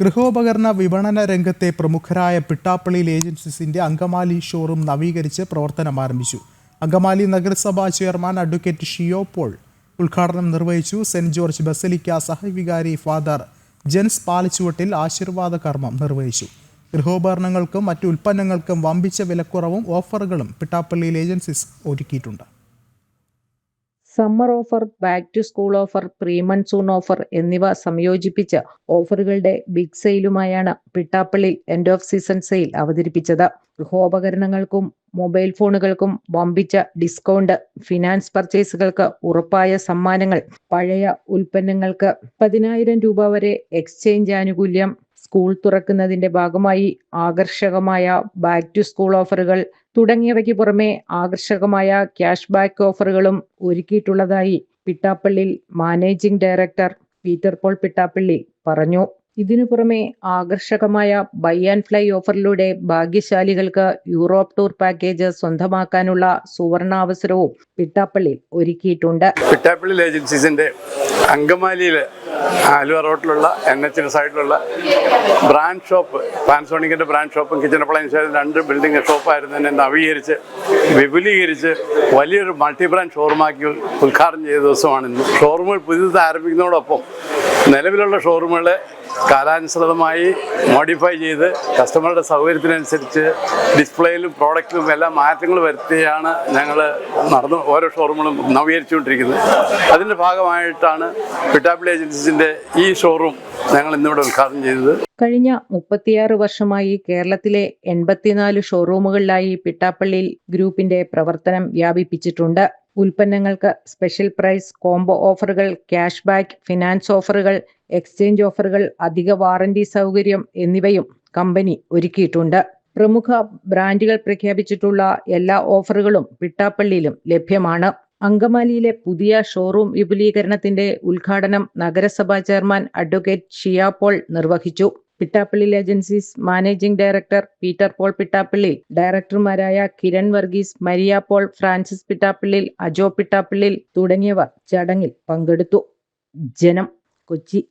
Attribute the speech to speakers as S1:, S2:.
S1: ഗൃഹോപകരണ വിപണന രംഗത്തെ പ്രമുഖരായ പിട്ടാപ്പള്ളിയിൽ ഏജൻസീസിന്റെ അങ്കമാലി ഷോറൂം നവീകരിച്ച് പ്രവർത്തനം ആരംഭിച്ചു. അങ്കമാലി നഗരസഭാ ചെയർമാൻ അഡ്വക്കേറ്റ് ഷിയോ പോൾ ഉദ്ഘാടനം നിർവഹിച്ചു. സെന്റ് ജോർജ് ബസലിക്ക സഹവികാരി ഫാദർ ജെൻസ് പാലിച്ചുവട്ടിൽ ആശീർവാദ കർമ്മം നിർവഹിച്ചു. ഗൃഹോപകരണങ്ങൾക്കും മറ്റു ഉൽപ്പന്നങ്ങൾക്കും വമ്പിച്ച വിലക്കുറവും ഓഫറുകളും പിട്ടാപ്പള്ളിയിൽ ഏജൻസീസ് ഒരുക്കിയിട്ടുണ്ട്.
S2: Summer offer, back to school offer, pre monsoon offer എന്നിവ സംയോജിപ്പിച്ച് ഓഫറുകളുടെ ബിഗ് സെയിലുമായാണ് Pittappilly end of season sale അവതരിപ്പിച്ചത്. ഗൃഹോപകരണങ്ങൾക്കും മൊബൈൽ ഫോണുകൾക്കും വമ്പിച്ച ഡിസ്കൗണ്ട്, ഫിനാൻസ് പർച്ചേസുകൾക്ക് ഉറപ്പായ സമ്മാനങ്ങൾ, പഴയ ഉൽപ്പന്നങ്ങൾക്ക് 10,000 രൂപ വരെ എക്സ്ചേഞ്ച് ആനുകൂല്യം, സ്കൂൾ തുറക്കുന്നതിന്റെ ഭാഗമായി ആകർഷകമായ ബാക്ക് ടു സ്കൂൾ ഓഫറുകൾ തുടങ്ങിയവയ്ക്ക് പുറമെ ആകർഷകമായ ക്യാഷ് ബാക്ക് ഓഫറുകളും ഒരുക്കിയിട്ടുള്ളതായി പിട്ടാപ്പള്ളി മാനേജിംഗ് ഡയറക്ടർ പീറ്റർ പോൾ പിട്ടാപ്പള്ളി പറഞ്ഞു. ഇതിനു പുറമെ ആകർഷകമായ ബൈ ആൻഡ് ഫ്ലൈ ഓഫറിലൂടെ ഭാഗ്യശാലികൾക്ക് യൂറോപ്പ് ടൂർ പാക്കേജ് സ്വന്തമാക്കാനുള്ള സുവർണാവസരവും പിട്ടാപ്പള്ളി ഒരുക്കിയിട്ടുണ്ട്.
S3: പിട്ടാപ്പള്ളി ഏജൻസീസിന്റെ അങ്കമാലിയിലെ ആലുവ റോഡിലുള്ള NH സൈഡിലുള്ള ബ്രാൻഡ് ഷോപ്പ്, പാൻസോണിക്കിന്റെ ബ്രാൻഡ് ഷോപ്പും കിച്ചൺ അപ്ലയൻസ് 2 ബിൽഡിംഗ് ഷോപ്പായിരുന്നു തന്നെ നവീകരിച്ച് വിപുലീകരിച്ച് വലിയൊരു മൾട്ടി ബ്രാൻഡ് ഷോറൂമാക്കി ഉദ്ഘാടനം ചെയ്ത ദിവസമാണ് ഇന്ന്. ഷോറൂമുകൾ പുതിയത് ആരംഭിക്കുന്നതോടൊപ്പം നിലവിലുള്ള ഷോറൂമുകളെ കാലാനുസൃതമായി മോഡിഫൈ ചെയ്ത് കസ്റ്റമറുടെ സൗകര്യത്തിനനുസരിച്ച് ഡിസ്പ്ലേയിലും പ്രോഡക്റ്റിലും എല്ലാം മാറ്റങ്ങൾ വരുത്തിയാണ് ഞങ്ങൾ ഓരോ ഷോറൂമുകളും നവീകരിച്ചുകൊണ്ടിരിക്കുന്നത്. അതിൻ്റെ ഭാഗമായിട്ടാണ് പിട്ടാപ്പള്ളി ഏജൻസീസിൻ്റെ ഈ ഷോറൂം ഞങ്ങൾ ഇന്നിവിടെ ഉദ്ഘാടനം ചെയ്തത്.
S2: കഴിഞ്ഞ 36 വർഷമായി കേരളത്തിലെ 84 ഷോറൂമുകളിലായി പിട്ടാപ്പള്ളി ഗ്രൂപ്പിന്റെ പ്രവർത്തനം വ്യാപിപ്പിച്ചിട്ടുണ്ട്. ഉൽപ്പന്നങ്ങൾക്ക് സ്പെഷ്യൽ പ്രൈസ്, കോംബോ ഓഫറുകൾ, ക്യാഷ് ബാക്ക്, ഫിനാൻസ് ഓഫറുകൾ, എക്സ്ചേഞ്ച് ഓഫറുകൾ, അധിക വാറന്റി സൗകര്യം എന്നിവയും കമ്പനി ഒരുക്കിയിട്ടുണ്ട്. പ്രമുഖ ബ്രാൻഡുകൾ പ്രഖ്യാപിച്ചിട്ടുള്ള എല്ലാ ഓഫറുകളും പിട്ടാപ്പള്ളിയിലും ലഭ്യമാണ്. അങ്കമാലിയിലെ പുതിയ ഷോറൂം വിപുലീകരണത്തിന്റെ ഉദ്ഘാടനം നഗരസഭാ ചെയർമാൻ അഡ്വക്കേറ്റ് ഷിയോ പോൾ നിർവഹിച്ചു. Pittappilly agencies managing director Peter Paul Pittappilly, ഡയറക്ടർമാരായ കിരൺ വർഗീസ്, മരിയ പോൾ, ഫ്രാൻസിസ് പിട്ടാപ്പള്ളി, അജോ പിട്ടാപ്പള്ളി തുടങ്ങിയവർ ചടങ്ങിൽ പങ്കെടുത്തു. ജനം, കൊച്ചി.